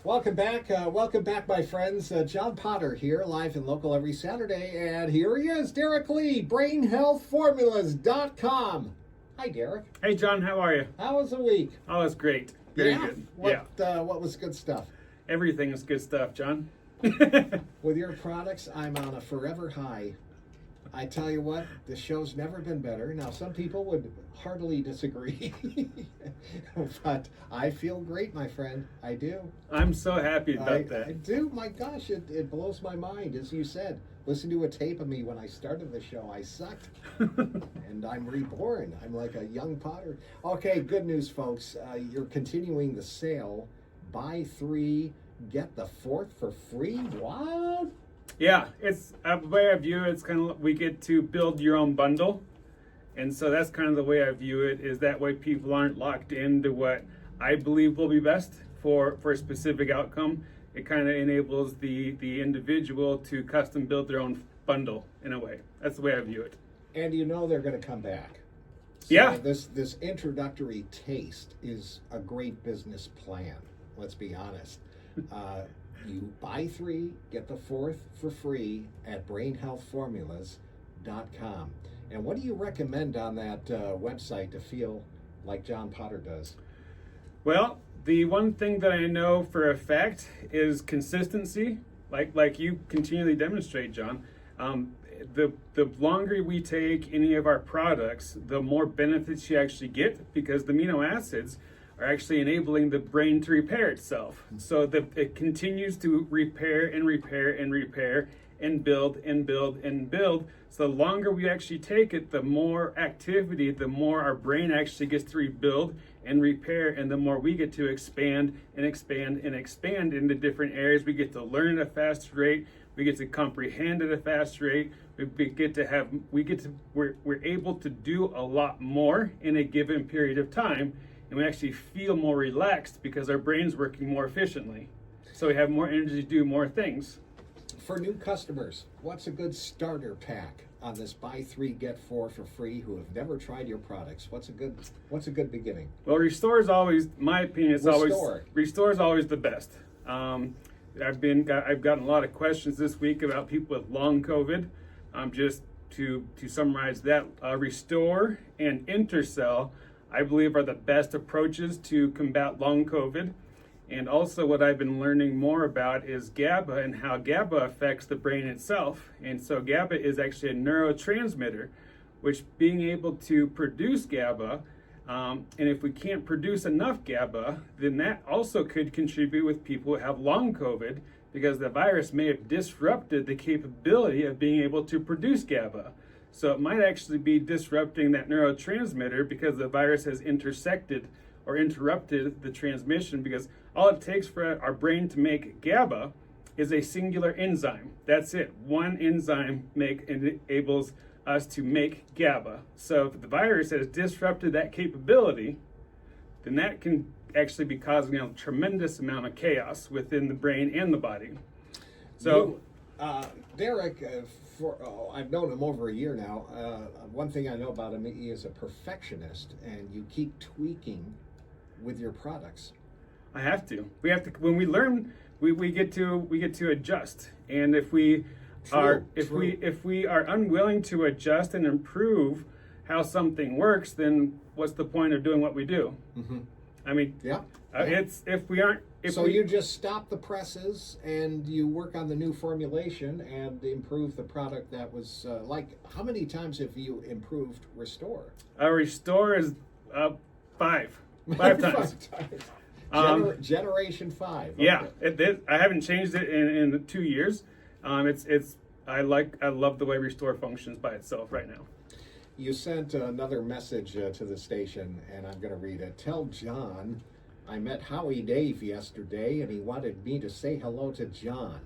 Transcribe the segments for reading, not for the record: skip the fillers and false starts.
Welcome back, my friends. John Potter here, live and local every Saturday, and here he is, Derek Lee, BrainHealthFormulas.com. Hi, Derek. Hey, John, how are you? How was the week? Oh, it's great. Very good. What was good stuff? Everything is good stuff, John. With your products, I'm on a forever high. I tell you what, the show's never been better. Now, some people would heartily disagree, but I feel great, my friend. I do. I'm so happy about that. I do. My gosh, it blows my mind. As you said, listen to a tape of me when I started the show. I sucked, and I'm reborn. I'm like a young Potter. Okay, good news, folks. You're continuing the sale. Buy 3, get the 4th for free. What? Yeah, it's the way I view it. It's kind of we get to build your own bundle, and so that's kind of the way I view it. Is that way people aren't locked into what I believe will be best for a specific outcome. It kind of enables the individual to custom build their own bundle in a way. That's the way I view it. And you know they're going to come back. So yeah. This introductory taste is a great business plan. Let's be honest. You buy 3, get the 4th for free at BrainHealthFormulas.com. And what do you recommend on that website to feel like John Potter does? Well, the one thing that I know for a fact is consistency, like you continually demonstrate, John. The longer we take any of our products, the more benefits you actually get, because the amino acids are actually enabling the brain to repair itself. So that it continues to repair and repair and repair and build and build and build. So the longer we actually take it, the more activity, the more our brain actually gets to rebuild and repair, and the more we get to expand and expand and expand into different areas. We get to learn at a faster rate. We get to comprehend at a faster rate. We're able to do a lot more in a given period of time. And we actually feel more relaxed because our brain's working more efficiently. So we have more energy to do more things. For new customers, what's a good starter pack on this buy 3, get 4 for free who have never tried your products? What's a good beginning? Well, Restore is always, my opinion, Restore is always the best. I've gotten a lot of questions this week about people with long COVID. Just to summarize that, Restore and Intercell, I believe, are the best approaches to combat long COVID. And also what I've been learning more about is GABA and how GABA affects the brain itself. And so GABA is actually a neurotransmitter, which being able to produce GABA, and if we can't produce enough GABA, then that also could contribute with people who have long COVID, because the virus may have disrupted the capability of being able to produce GABA. So it might actually be disrupting that neurotransmitter because the virus has intersected or interrupted the transmission, because all it takes for our brain to make GABA is a singular enzyme. That's it. One enzyme enables us to make GABA. So if the virus has disrupted that capability, then that can actually be causing a tremendous amount of chaos within the brain and the body. So, Derek, I've known him over a year now. One thing I know about him, he is a perfectionist, and you keep tweaking with your products. I have to. We have to. When we learn, we get to adjust. And if we are unwilling to adjust and improve how something works, then what's the point of doing what we do? Mm-hmm. I mean, yeah. It's if we aren't. You just stop the presses and you work on the new formulation and improve the product that was how many times have you improved Restore? Restore is 5 times. Generation 5. Okay. Yeah, I haven't changed it in 2 years. I love the way Restore functions by itself right now. You sent another message to the station, and I'm going to read it. Tell John I met Howie Dave yesterday, and he wanted me to say hello to John.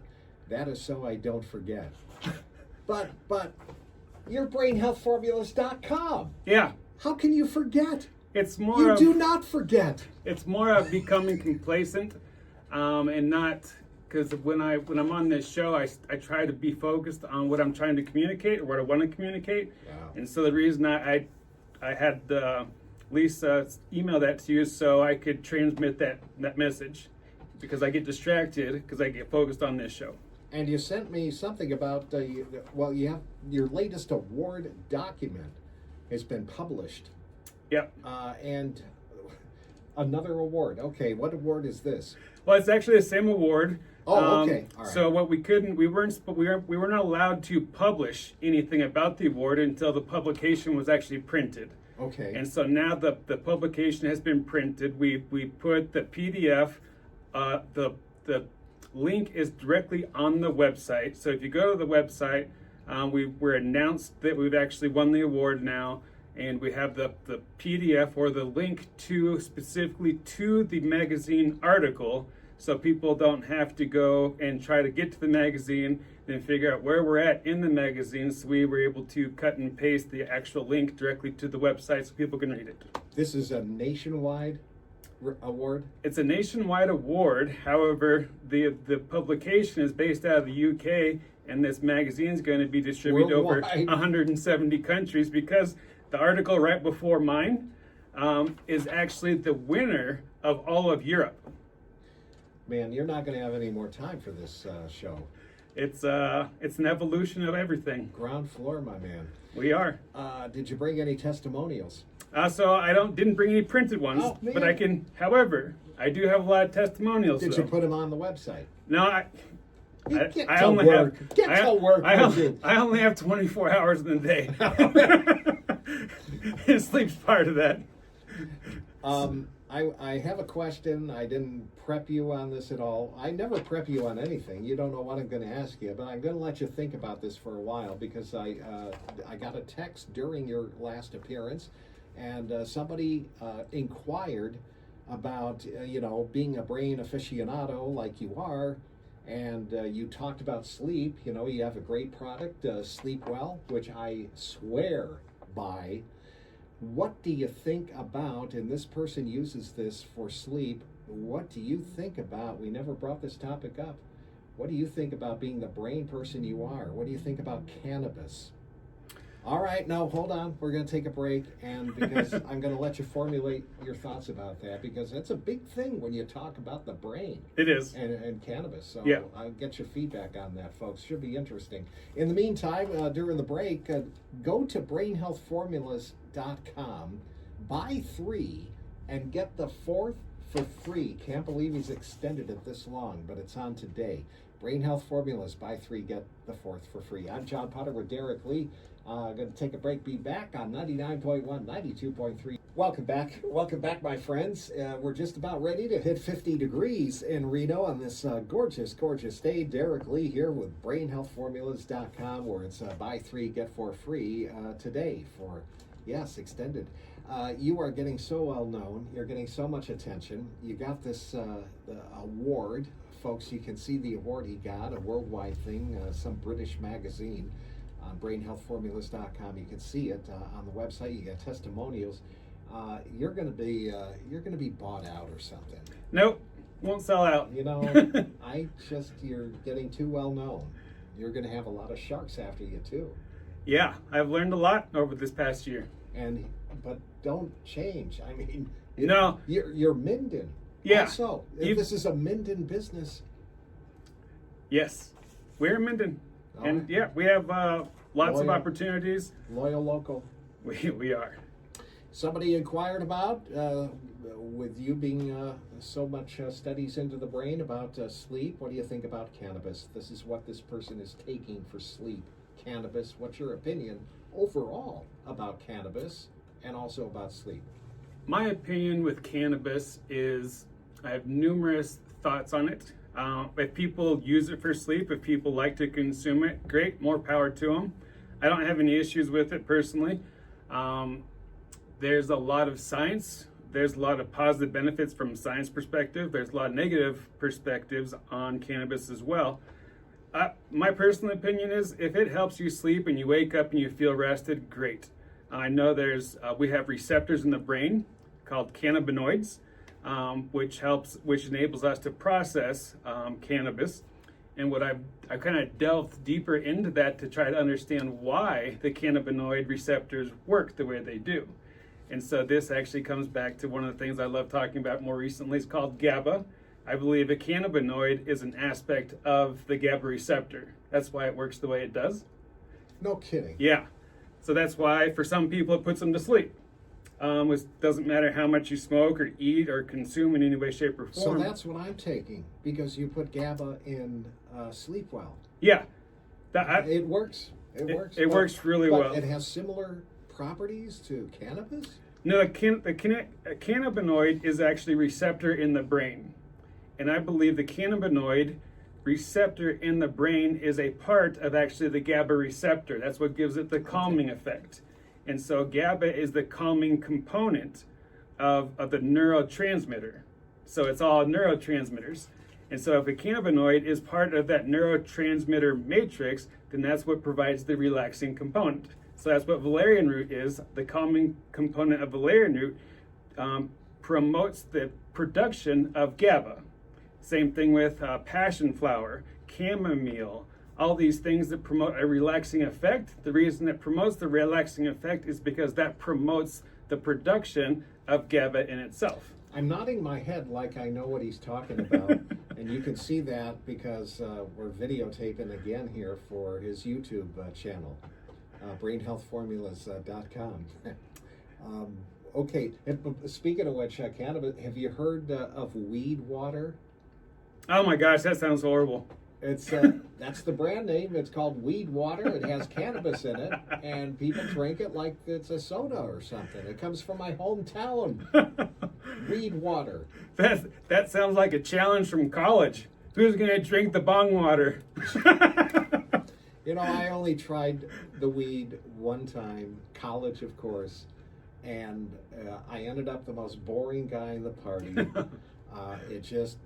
That is so I don't forget. But you're BrainHealthFormulas.com. Yeah. How can you forget? It's more. You do not forget. It's more of becoming complacent, and not, because when I'm on this show, I try to be focused on what I'm trying to communicate or what I want to communicate. Wow. And so the reason I had Lisa email that to you so I could transmit that message, because I get distracted because I get focused on this show. And you sent me something about, you have your latest award document has been published. Yep. And another award. Okay, what award is this? Well, it's actually the same award. Oh, okay. All right. So what we were not allowed to publish anything about the award until the publication was actually printed. Okay. And so now the publication has been printed. We put the PDF. The link is directly on the website. So if you go to the website, we're announced that we've actually won the award now, and we have the PDF or the link to specifically to the magazine article, so people don't have to go and try to get to the magazine, then figure out where we're at in the magazine. So we were able to cut and paste the actual link directly to the website so people can read it. This is a nationwide award? It's a nationwide award. However, the publication is based out of the UK, and this magazine is going to be distributed worldwide. over 170 countries, because the article right before mine is actually the winner of all of Europe. Man, you're not going to have any more time for this show. It's an evolution of everything. Ground floor, my man. We are. Did you bring any testimonials? So I didn't bring any printed ones, Oh, man. but I can. However, I do have a lot of testimonials. Did you put them on the website? No, I Get only to work. have. Get to work. I only have 24 hours in the day. And sleep's part of that. I have a question. I didn't prep you on this at all. I never prep you on anything. You don't know what I'm going to ask you, but I'm going to let you think about this for a while, because I got a text during your last appearance, and somebody inquired about being a brain aficionado like you are, and you talked about sleep. You have a great product, Sleep Well, which I swear by. What do you think about, and this person uses this for sleep, what do you think about, we never brought this topic up, what do you think about being the brain person you are? What do you think about cannabis? All right, no, hold on. We're going to take a break, and because I'm going to let you formulate your thoughts about that, because that's a big thing when you talk about the brain. It is. And cannabis. So yeah. I'll get your feedback on that, folks. Should be interesting. In the meantime, during the break, go to brainhealthformulas.com, buy 3, and get the 4th for free. Can't believe he's extended it this long, but it's on today. Brain Health Formulas, buy 3, get the 4th for free. I'm John Potter with Derek Lee. Going to take a break, be back on 99.1, 92.3. Welcome back, my friends. We're just about ready to hit 50 degrees in Reno on this gorgeous day. Derek Lee here with BrainHealthFormulas.com, where it's buy 3, get 4 free today for, yes, extended. You are getting so well known. You're getting so much attention. You got this award. Folks, you can see the award he got, a worldwide thing, some British magazine. On BrainHealthFormulas.com, you can see it on the website. You got testimonials. You're going to be bought out or something. Nope, won't sell out. You're getting too well known. You're going to have a lot of sharks after you too. Yeah, I've learned a lot over this past year. But don't change. I mean, no, you're Minden. Yeah. Also, if this is a Minden business. Yes, we're Minden. All and right. yeah, we have lots of opportunities. Loyal local. We are. Somebody inquired about, with you being so much studies into the brain about sleep, what do you think about cannabis? This is what this person is taking for sleep. Cannabis, what's your opinion overall about cannabis and also about sleep? My opinion with cannabis is I have numerous thoughts on it. If people use it for sleep, if people like to consume it, great, more power to them. I don't have any issues with it personally. There's a lot of science. There's a lot of positive benefits from a science perspective. There's a lot of negative perspectives on cannabis as well. My personal opinion is if it helps you sleep and you wake up and you feel rested, great. I know we have receptors in the brain called cannabinoids, which enables us to process cannabis. And what I've kind of delved deeper into that to try to understand why the cannabinoid receptors work the way they do. And so this actually comes back to one of the things I love talking about more recently. It's called GABA. I believe a cannabinoid is an aspect of the GABA receptor. That's why it works the way it does. No kidding. Yeah. So that's why for some people it puts them to sleep. It doesn't matter how much you smoke or eat or consume in any way, shape, or form. So that's what I'm taking, because you put GABA in sleep well. Yeah. It works. It works. It works really well. It has similar properties to cannabis? No, a cannabinoid is actually receptor in the brain. And I believe the cannabinoid receptor in the brain is a part of actually the GABA receptor. That's what gives it the calming effect. And so GABA is the calming component of the neurotransmitter. So it's all neurotransmitters. And so if a cannabinoid is part of that neurotransmitter matrix, then that's what provides the relaxing component. So that's what valerian root is. The calming component of valerian root promotes the production of GABA. Same thing with passion flower, chamomile, all these things that promote a relaxing effect. The reason it promotes the relaxing effect is because that promotes the production of GABA in itself. I'm nodding my head like I know what he's talking about, and you can see that because we're videotaping again here for his YouTube channel, brainhealthformulas.com. Okay, speaking of which, cannabis, have you heard of weed water? Oh my gosh, that sounds horrible. It's that's the brand name. It's called weed water. It has cannabis in it, and people drink it like it's a soda or something. It comes from my hometown. Weed water. That sounds like a challenge from college. Who's gonna drink the bong water? You know, I only tried the weed one time, college of course, and I ended up the most boring guy in the party. It just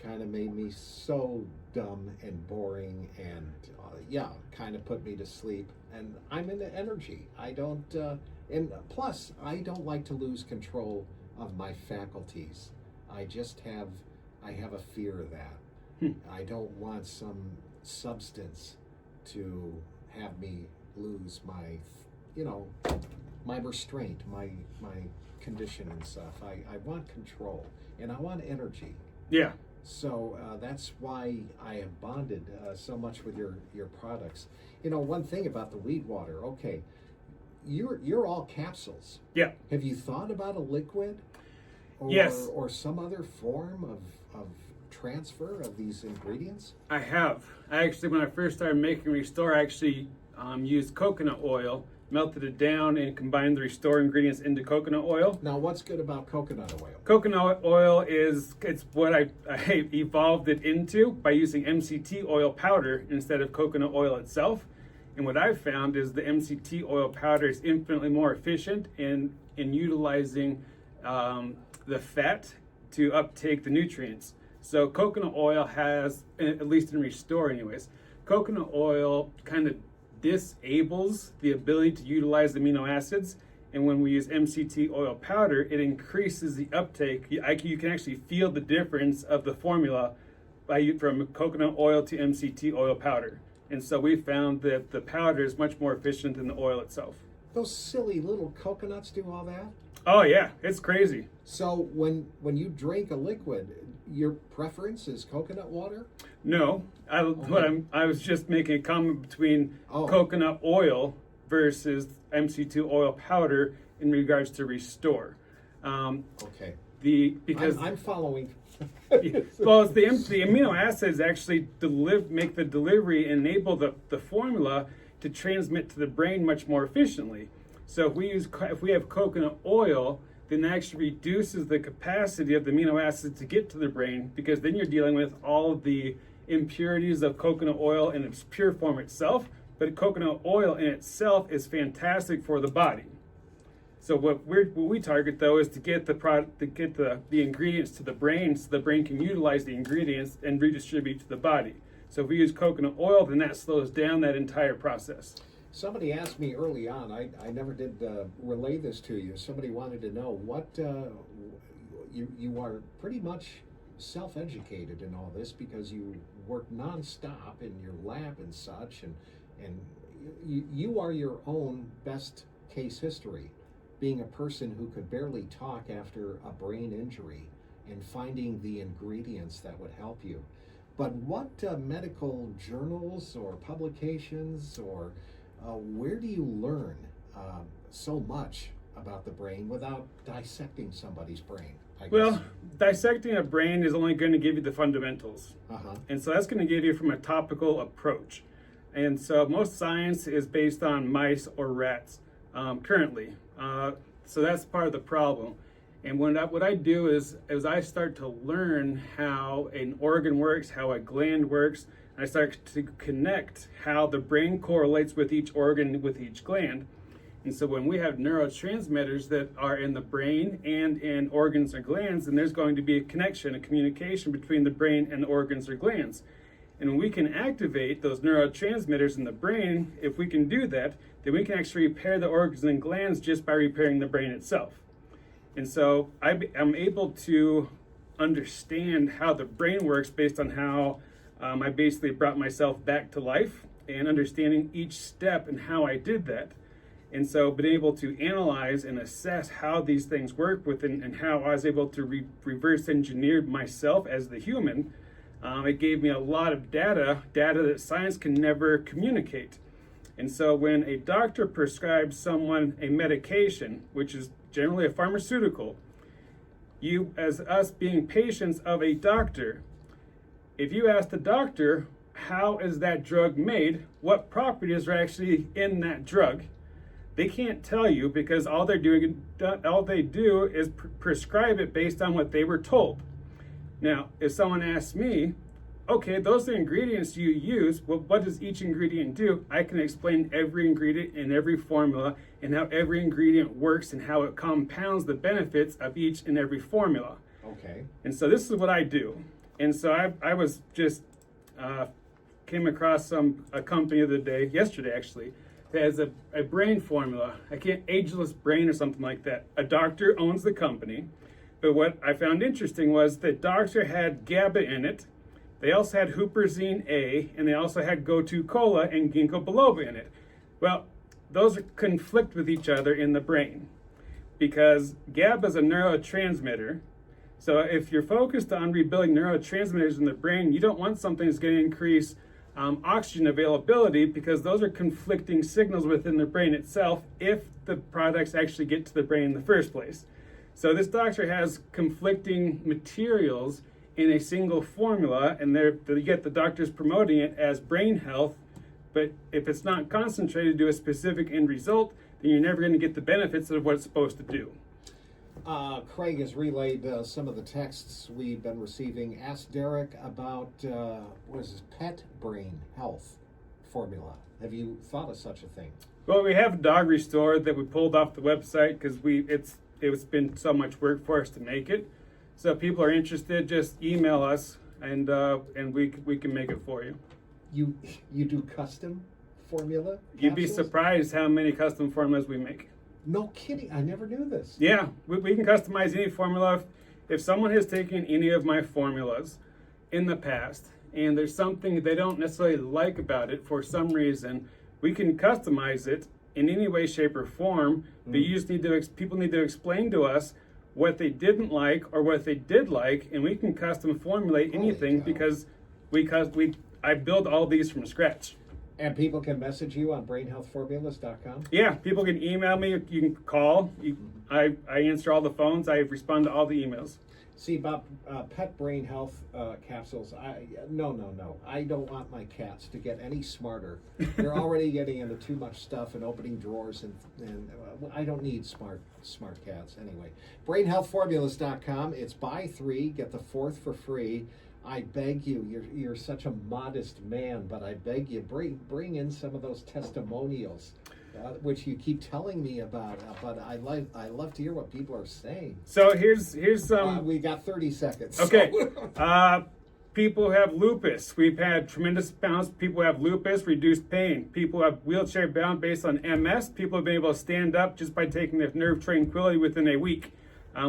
kind of made me so dumb and boring, and kind of put me to sleep. And I'm into energy. I don't, and plus, I don't like to lose control of my faculties. I have a fear of that. I don't want some substance to have me lose my, my restraint, my condition and stuff. I want control, and I want energy. Yeah. So that's why I have bonded so much with your products. One thing about the weed water. Okay, you're all capsules. Yeah. Have you thought about a liquid? Yes. Or some other form of transfer of these ingredients? I have. When I first started making Restore, I actually used coconut oil, melted it down, and combined the Restore ingredients into coconut oil. Now, what's good about coconut oil? Coconut oil it's what I evolved it into by using MCT oil powder instead of coconut oil itself. And what I've found is the MCT oil powder is infinitely more efficient in utilizing the fat to uptake the nutrients. So coconut oil has, at least in Restore anyways, coconut oil kind of disables the ability to utilize amino acids, and when we use MCT oil powder, it increases the uptake. You can actually feel the difference of the formula from coconut oil to MCT oil powder. And so we found that the powder is much more efficient than the oil itself. Those silly little coconuts do all that? Oh yeah, it's crazy. So when you drink a liquid, your preference is coconut water? No, I was just making a comment between coconut oil versus MCT oil powder in regards to Restore. Okay. Because I'm following. Well, it's the amino acids actually make the delivery, enable the formula to transmit to the brain much more efficiently. So if we have coconut oil, then that actually reduces the capacity of the amino acids to get to the brain, because then you're dealing with all of the impurities of coconut oil in its pure form itself. But coconut oil in itself is fantastic for the body. So what we target though is to get the ingredients to the brain, so the brain can utilize the ingredients and redistribute to the body. So if we use coconut oil, then that slows down that entire process. Somebody asked me early on, I never did relay this to you. Somebody wanted to know what, you are pretty much self-educated in all this because you work nonstop in your lab and such, and you are your own best case history, being a person who could barely talk after a brain injury and finding the ingredients that would help you. But what medical journals or publications or where do you learn so much about the brain without dissecting somebody's brain? I guess. Well, dissecting a brain is only going to give you the fundamentals. And so that's going to give you from a topical approach. And so most science is based on mice or rats currently. So that's part of the problem. And what I do is I start to learn how an organ works, how a gland works, and I start to connect how the brain correlates with each organ, with each gland. And so when we have neurotransmitters that are in the brain and in organs or glands, then there's going to be a connection, a communication between the brain and the organs or glands. And when we can activate those neurotransmitters in the brain, if we can do that, then we can actually repair the organs and glands just by repairing the brain itself. And so I'm able to understand how the brain works based on how I basically brought myself back to life and understanding each step and how I did that. And so being able to analyze and assess how these things work within and how I was able to reverse engineer myself as the human, it gave me a lot of data that science can never communicate. And so when a doctor prescribes someone a medication, which is generally a pharmaceutical, you, as us being patients of a doctor, if you ask the doctor, how is that drug made? What properties are actually in that drug? They can't tell you because all they do is prescribe it based on what they were told. Now, if someone asks me, okay, those are the ingredients you use, well, what does each ingredient do? I can explain every ingredient in every formula and how every ingredient works and how it compounds the benefits of each and every formula. Okay. And so this is what I do. And so I was just came across a company yesterday actually, that has a brain formula, ageless brain or something like that. A doctor owns the company. But what I found interesting was the doctor had GABA in it. They also had huperzine A, and they also had gotu kola and ginkgo biloba in it. Well, those conflict with each other in the brain because GABA is a neurotransmitter. So if you're focused on rebuilding neurotransmitters in the brain, you don't want something that's going to increase oxygen availability because those are conflicting signals within the brain itself if the products actually get to the brain in the first place. So this doctor has conflicting materials in a single formula, and you get the doctors promoting it as brain health, but if it's not concentrated to a specific end result, then you're never going to get the benefits of what it's supposed to do. Craig has relayed some of the texts we've been receiving. Ask Derek about pet brain health formula. Have you thought of such a thing? Well, we have a dog restore that we pulled off the website because it's been so much work for us to make it. So if people are interested, just email us and we can make it for you. You do custom formula capsules? You'd be surprised how many custom formulas we make. No kidding, I never knew this. Yeah, we can customize any formula. If someone has taken any of my formulas in the past and there's something they don't necessarily like about it for some reason, we can customize it in any way, shape, or form. But you just people need to explain to us what they didn't like or what they did like, and we can custom formulate anything because I build all these from scratch. And people can message you on brainhealthformulas.com? Yeah, people can email me. You can call. I answer all the phones. I respond to all the emails. See, about pet brain health capsules, no. I don't want my cats to get any smarter. They're already getting into too much stuff and opening drawers, and I don't need smart cats anyway. Brainhealthformulas.com. It's buy 3, get the 4th for free. I beg you, you're such a modest man, but I beg you, bring in some of those testimonials, which you keep telling me about. But I love to hear what people are saying. So here's some. We got 30 seconds. Okay. People who have lupus. We've had tremendous amounts. People who have lupus, reduced pain. People who have wheelchair bound based on MS. People have been able to stand up just by taking the nerve tranquility within a week.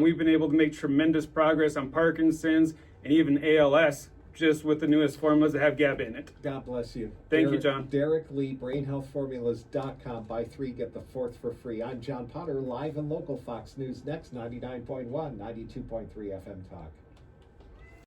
We've been able to make tremendous progress on Parkinson's and even ALS just with the newest formulas that have GABA in it. God bless you. Thank you, John. Derek Lee, brainhealthformulas.com. Buy 3, get the 4th for free. I'm John Potter, live and local. Fox News Next, 99.1, 92.3 FM Talk.